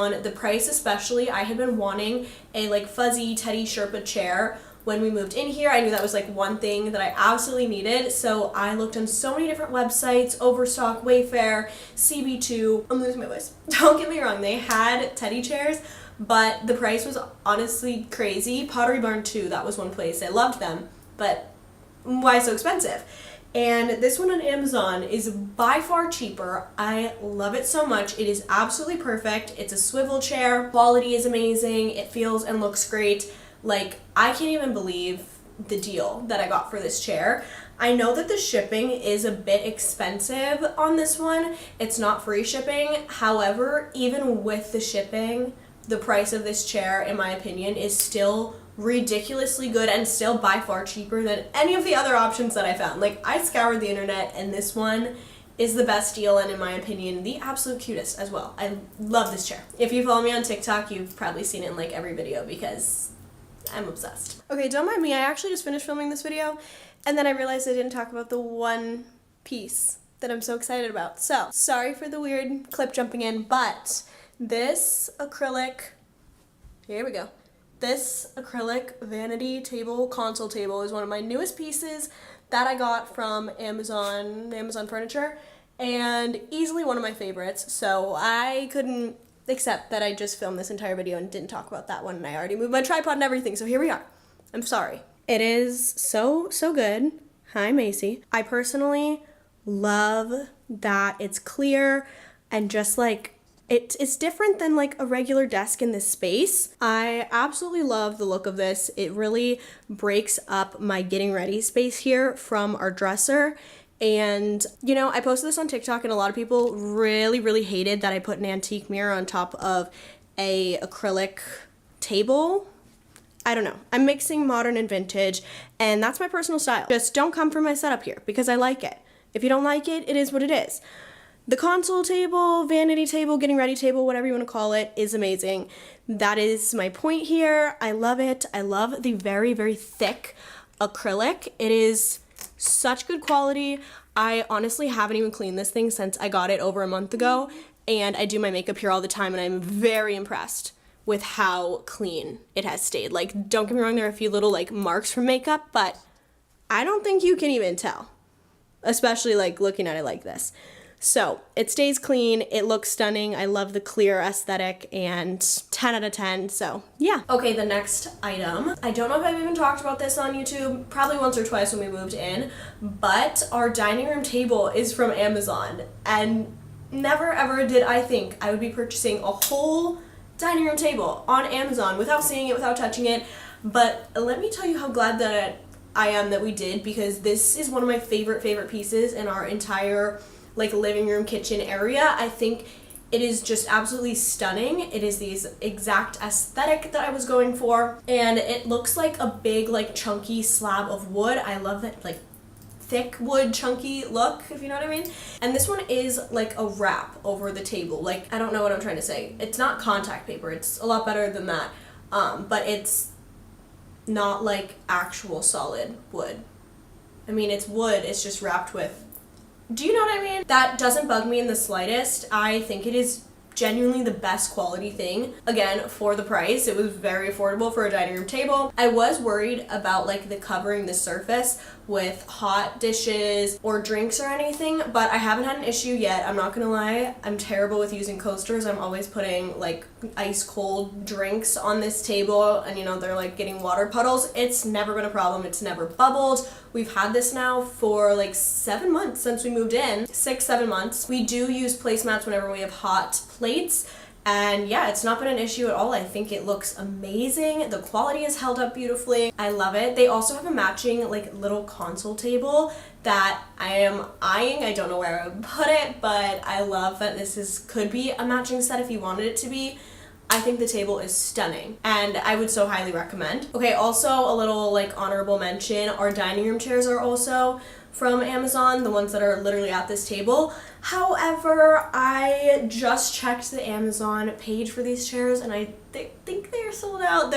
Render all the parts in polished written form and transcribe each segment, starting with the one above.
On the price especially, I had been wanting a like fuzzy teddy Sherpa chair when we moved in here. I knew that was like one thing that I absolutely needed, so I looked on so many different websites, Overstock, Wayfair, CB2. I'm losing my voice. Don't get me wrong, they had teddy chairs, but the price was honestly crazy. Pottery Barn too, that was one place. I loved them, but why so expensive? And this one on Amazon is by far cheaper. I love it so much. It is absolutely perfect. It's a swivel chair. Quality is amazing. It feels and looks great. Like, I can't even believe the deal that I got for this chair. I know that the shipping is a bit expensive on this one. It's not free shipping. However, even with the shipping, the price of this chair, in my opinion, is still ridiculously good and still by far cheaper than any of the other options that I found. Like, I scoured the internet and this one is the best deal and, in my opinion, the absolute cutest as well. I love this chair. If you follow me on TikTok, you've probably seen it in like every video because I'm obsessed. Okay, don't mind me. I actually just finished filming this video and then I realized I didn't talk about the one piece that I'm so excited about. So, sorry for the weird clip jumping in, but this acrylic, here we go. This acrylic vanity table, console table, is one of my newest pieces that I got from Amazon Furniture, and easily one of my favorites. So I couldn't accept that I just filmed this entire video and didn't talk about that one, and I already moved my tripod and everything, so here we are. I'm sorry. It is so good. Hi, Macy. I personally love that it's clear and just like, it's different than like a regular desk in this space. I absolutely love the look of this. It really breaks up my getting ready space here from our dresser. And, you know, I posted this on TikTok and a lot of people really hated that I put an antique mirror on top of a acrylic table. I don't know. I'm mixing modern and vintage, and that's my personal style. Just don't come for my setup here because I like it. If you don't like it, it is what it is. The console table, vanity table, getting ready table, whatever you want to call it, is amazing. That is my point here. I love it. I love the very thick acrylic. It is such good quality. I honestly haven't even cleaned this thing since I got it over a month ago, and I do my makeup here all the time, and I'm very impressed with how clean it has stayed. Like, don't get me wrong, there are a few little like marks from makeup, but I don't think you can even tell, especially like looking at it like this. So it stays clean, it looks stunning, I love the clear aesthetic, and 10 out of 10, so yeah. Okay, the next item. I don't know if I've even talked about this on YouTube, probably once or twice when we moved in, but our dining room table is from Amazon, and never ever did I think I would be purchasing a whole dining room table on Amazon without seeing it, without touching it, but let me tell you how glad that I am that we did, because this is one of my favorite pieces in our entire like living room kitchen area. I think it is just absolutely stunning. It is the exact aesthetic that I was going for, and it looks like a big like chunky slab of wood. I love that like thick wood chunky look, if you know what I mean. And this one is like a wrap over the table. Like, I don't know what I'm trying to say. It's not contact paper. It's a lot better than that. But it's not like actual solid wood. I mean, it's wood, it's just wrapped with, do you know what I mean? That doesn't bug me in the slightest. I think it is genuinely the best quality thing. Again, for the price, it was very affordable for a dining room table. I was worried about like the covering the surface with hot dishes or drinks or anything, but I haven't had an issue yet. I'm not gonna lie, I'm terrible with using coasters. I'm always putting like ice cold drinks on this table, and you know, they're like getting water puddles. It's never been a problem. It's never bubbled. We've had this now for like 7 months since we moved in. 6-7 months. We do use placemats whenever we have hot plates, and yeah, it's not been an issue at all. I think it looks amazing. The quality is held up beautifully. I love it. They also have a matching like little console table that I am eyeing. I don't know where I would put it, but I love that this could be a matching set if you wanted it to be. I think the table is stunning, and I would so highly recommend. Okay, also a little like honorable mention, our dining room chairs are also from Amazon, the ones that are literally at this table. However, I just checked the Amazon page for these chairs, and I think they're sold out.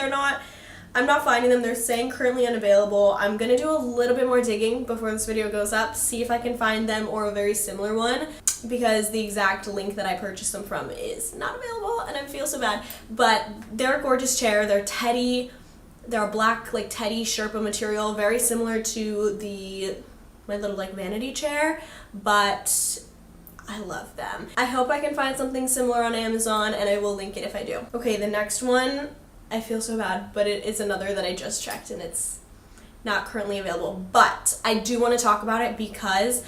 I'm not finding them. They're saying currently unavailable. I'm gonna do a little bit more digging before this video goes up, see if I can find them or a very similar one. because the exact link that I purchased them from is not available and I feel so bad. But they're a gorgeous chair. They're teddy. They're a black like teddy Sherpa material, very similar to my little like vanity chair, but I love them. I hope I can find something similar on Amazon and I will link it if I do. Okay, the next one, I feel so bad, but it is another that I just checked and it's not currently available. But I do want to talk about it because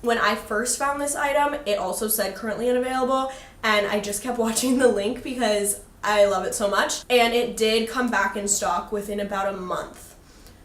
when I first found this item, it also said currently unavailable, and I just kept watching the link because I love it so much. And it did come back in stock within about a month.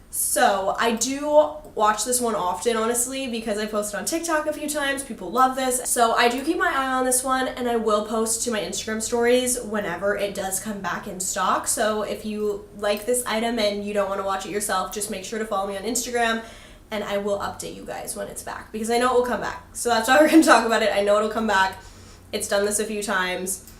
So I do watch this one often, honestly, because I posted on TikTok a few times. People love this. So I do keep my eye on this one, and I will post to my Instagram stories whenever it does come back in stock. So if you like this item and you don't want to watch it yourself, just make sure to follow me on Instagram, and I will update you guys when it's back, because I know it will come back. So that's why we're going to talk about it. I know it'll come back. It's done this a few times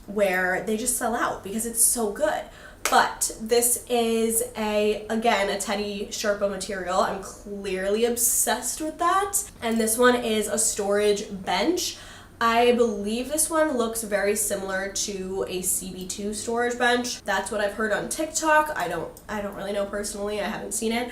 where they just sell out because it's so good. But this is again, a teddy Sherpa material. I'm clearly obsessed with that. And this one is a storage bench. I believe this one looks very similar to a CB2 storage bench. That's what I've heard on TikTok. I don't really know personally. I haven't seen it.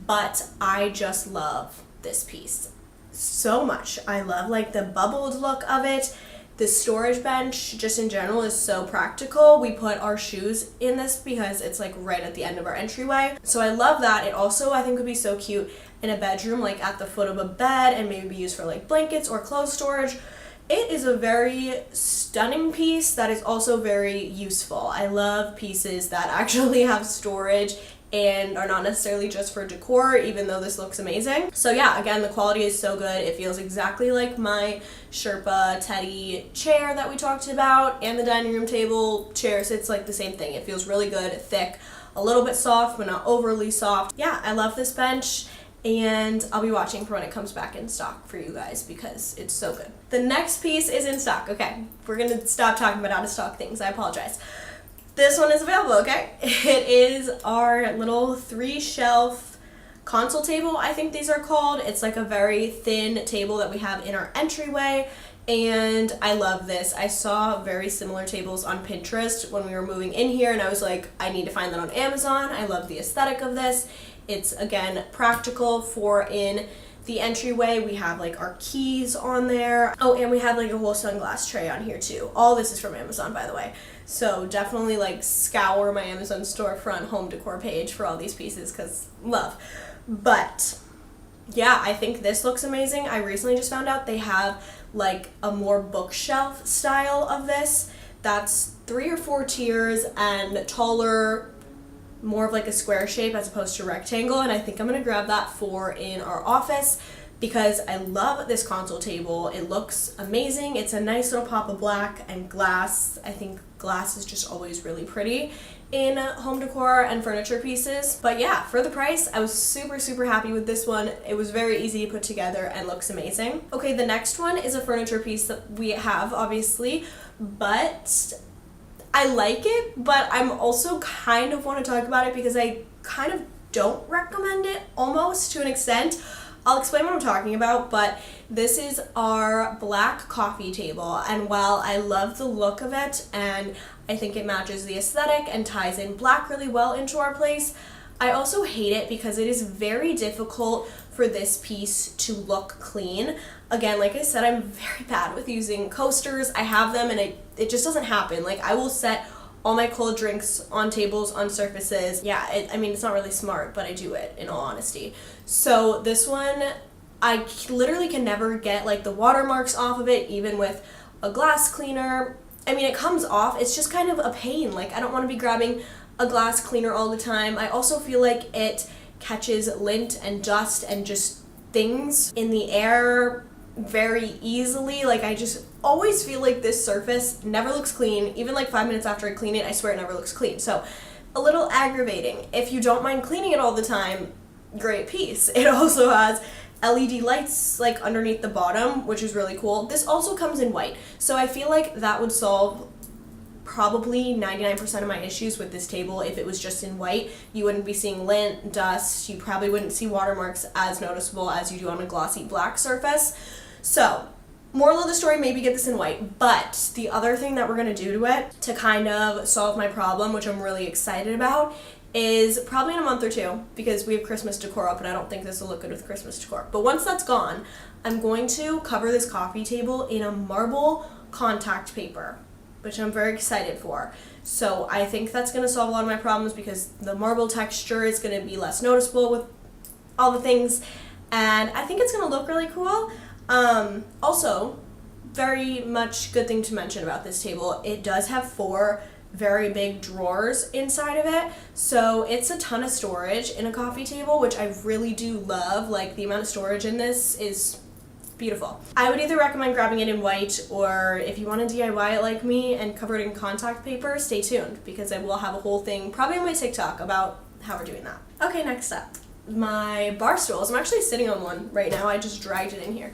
But I just love this piece so much. I love like the bubbled look of it. The storage bench just in general is so practical. We put our shoes in this because it's like right at the end of our entryway. So I love that. It also I think would be so cute in a bedroom, like at the foot of a bed, and maybe be used for like blankets or clothes storage. It is a very stunning piece that is also very useful. I love pieces that actually have storage and are not necessarily just for decor, even though this looks amazing. So yeah, again, the quality is so good. It feels exactly like my Sherpa teddy chair that we talked about, and the dining room table chairs. It's like the same thing. It feels really good, thick, a little bit soft, but not overly soft. Yeah, I love this bench, and I'll be watching for when it comes back in stock for you guys because it's so good. The next piece is in stock. Okay, we're gonna stop talking about out of stock things. I apologize. This one is available, okay? It is our little 3-shelf console table, I think these are called. It's like a very thin table that we have in our entryway, and I love this. I saw very similar tables on Pinterest when we were moving in here, and I was like, I need to find that on Amazon. I love the aesthetic of this. It's, again, practical for in the entryway. We have like our keys on there. Oh, and we have like a whole sunglass tray on here too. All this is from Amazon, by the way. So definitely like scour my Amazon storefront home decor page for all these pieces because love. But yeah, I think this looks amazing. I recently just found out they have like a more bookshelf style of this. That's 3 or 4 tiers and taller, more of like a square shape as opposed to rectangle, and I think I'm gonna grab that for in our office because I love this console table. It looks amazing. It's a nice little pop of black and glass. I think glass is just always really pretty in home decor and furniture pieces. But yeah, for the price, I was super happy with this one. It was very easy to put together and looks amazing. Okay, the next one is a furniture piece that we have, obviously, but I like it, but I'm also kind of want to talk about it because I kind of don't recommend it almost to an extent. I'll explain what I'm talking about, but this is our black coffee table, and while I love the look of it and I think it matches the aesthetic and ties in black really well into our place, I also hate it because it is very difficult for this piece to look clean. Again, like I said, I'm very bad with using coasters. I have them and it just doesn't happen. Like I will set all my cold drinks on tables, on surfaces. Yeah, I mean, it's not really smart, but I do it in all honesty. So this one, I literally can never get like the watermarks off of it, even with a glass cleaner. I mean, it comes off. It's just kind of a pain. Like I don't want to be grabbing a glass cleaner all the time. I also feel like it catches lint and dust and just things in the air very easily. Like I just always feel like this surface never looks clean. Even like 5 minutes after I clean it, I swear it never looks clean. So a little aggravating. If you don't mind cleaning it all the time, great piece. It also has LED lights like underneath the bottom, which is really cool. This also comes in white, so I feel like that would solve probably 99% of my issues with this table. If it was just in white, you wouldn't be seeing lint, dust, you probably wouldn't see watermarks as noticeable as you do on a glossy black surface. So Moral of the story, maybe get this in white. But the other thing that we're going to do to it to kind of solve my problem, which I'm really excited about, is probably in a month or two, because we have Christmas decor up and I don't think this will look good with Christmas decor. But once that's gone, I'm going to cover this coffee table in a marble contact paper, which I'm very excited for. So I think that's going to solve a lot of my problems because the marble texture is going to be less noticeable with all the things, and I think it's going to look really cool. Also, very much good thing to mention about this table, it does have 4 very big drawers inside of it, so it's a ton of storage in a coffee table, which I really do love. Like, the amount of storage in this is beautiful. I would either recommend grabbing it in white, or if you want to DIY it like me and cover it in contact paper, stay tuned, because I will have a whole thing probably on my TikTok about how we're doing that. Okay, next up, my bar stools. I'm actually sitting on one right now. I just dragged it in here,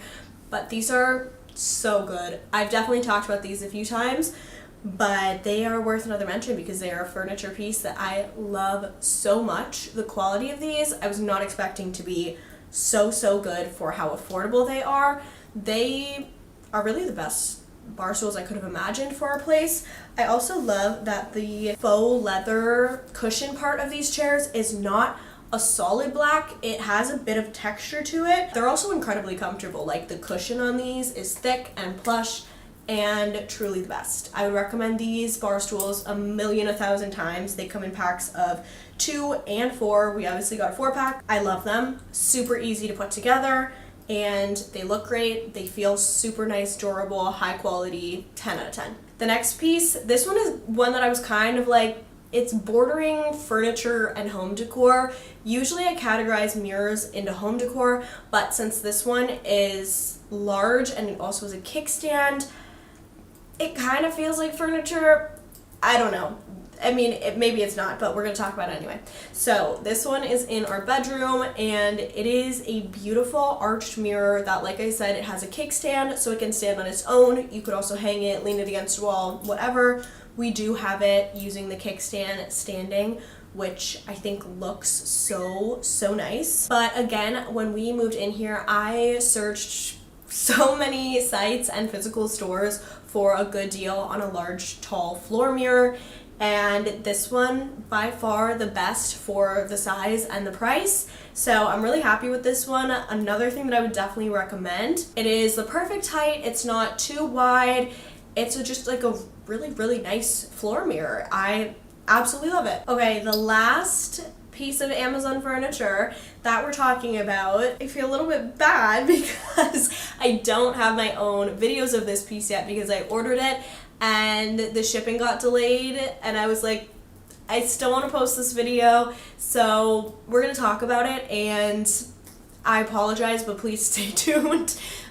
but these are so good. I've definitely talked about these a few times, but they are worth another mention because they are a furniture piece that I love so much. The quality of these, I was not expecting to be so good for how affordable they are. They are really the best bar stools I could have imagined for our place. I also love that the faux leather cushion part of these chairs is not a solid black. It has a bit of texture to it. They're also incredibly comfortable. Like, the cushion on these is thick and plush and truly the best. I would recommend these bar stools a million, 1,000 times. They come in packs of 2 and 4. We obviously got a 4-pack. I love them. Super easy to put together, and they look great. They feel super nice, durable, high quality, 10 out of 10. The next piece, this one is one that I was kind of like, it's bordering furniture and home decor. Usually I categorize mirrors into home decor, but since this one is large and it also has a kickstand, it kind of feels like furniture. I don't know. I mean, maybe it's not, but we're going to talk about it anyway. So this one is in our bedroom, and it is a beautiful arched mirror that, like I said, it has a kickstand, so it can stand on its own. You could also hang it, lean it against a wall, whatever. We do have it using the kickstand standing, which I think looks so nice. But again, when we moved in here, I searched so many sites and physical stores for a good deal on a large, tall floor mirror, and this one by far the best for the size and the price. So I'm really happy with this one. Another thing that I would definitely recommend, it is the perfect height. It's not too wide. It's just like a really nice floor mirror. I absolutely love it. Okay, the last piece of Amazon furniture that we're talking about, I feel a little bit bad because I don't have my own videos of this piece yet because I ordered it and the shipping got delayed, and I was like, I still want to post this video, so we're going to talk about it, and I apologize, but please stay tuned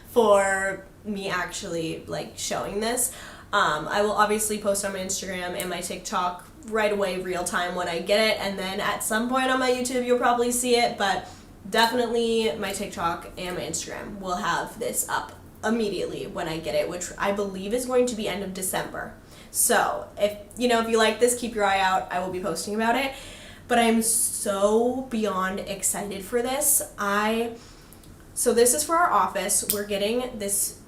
for me actually like showing this. I will obviously post on my Instagram and my TikTok right away, real time, when I get it, and then at some point on my YouTube you'll probably see it, but definitely my TikTok and my Instagram will have this up immediately when I get it, which I believe is going to be end of December. So if you like this, keep your eye out. I will be posting about it, but I'm so beyond excited for this. So this is for our office. We're getting this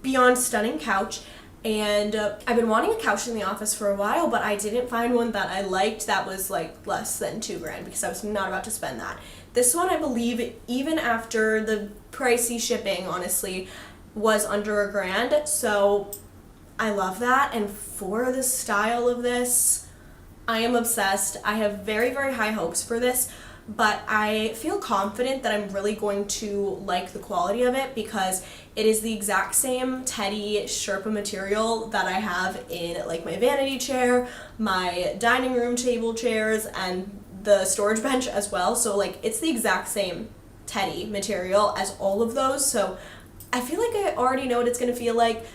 beyond stunning couch, and I've been wanting a couch in the office for a while, but I didn't find one that I liked that was like less than $2,000 because I was not about to spend that. This one, I believe, even after the pricey shipping, honestly, was under $1,000. So I love that, and for the style of this, I am obsessed. I have very high hopes for this, but I feel confident that I'm really going to like the quality of it because it is the exact same Teddy Sherpa material that I have in like my vanity chair, my dining room table chairs, and the storage bench as well. So like it's the exact same Teddy material as all of those. So I feel like I already know what it's going to feel like.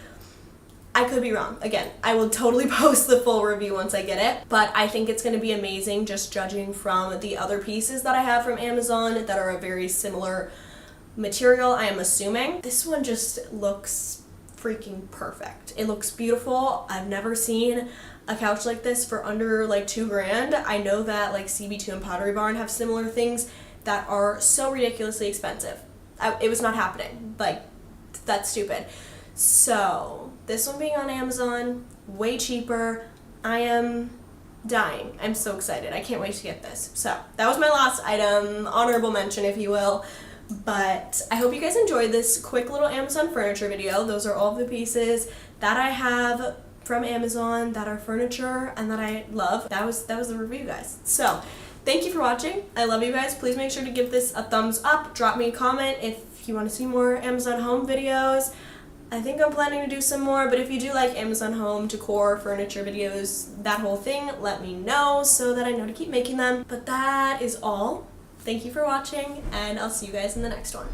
I could be wrong. Again, I will totally post the full review once I get it, but I think it's going to be amazing just judging from the other pieces that I have from Amazon that are a very similar material, I am assuming. This one just looks freaking perfect. It looks beautiful. I've never seen a couch like this for under like $2,000. I know that like CB2 and Pottery Barn have similar things that are so ridiculously expensive. It was not happening. Like, that's stupid. So this one being on Amazon, way cheaper. I am dying. I'm so excited. I can't wait to get this. So that was my last item, honorable mention if you will. But I hope you guys enjoyed this quick little Amazon furniture video. Those are all of the pieces that I have from Amazon that are furniture and that I love. That was the review, guys. So thank you for watching. I love you guys. Please make sure to give this a thumbs up. Drop me a comment if you want to see more Amazon home videos. I think I'm planning to do some more, but if you do like Amazon home decor, furniture videos, that whole thing, let me know so that I know to keep making them. But that is all. Thank you for watching, and I'll see you guys in the next one.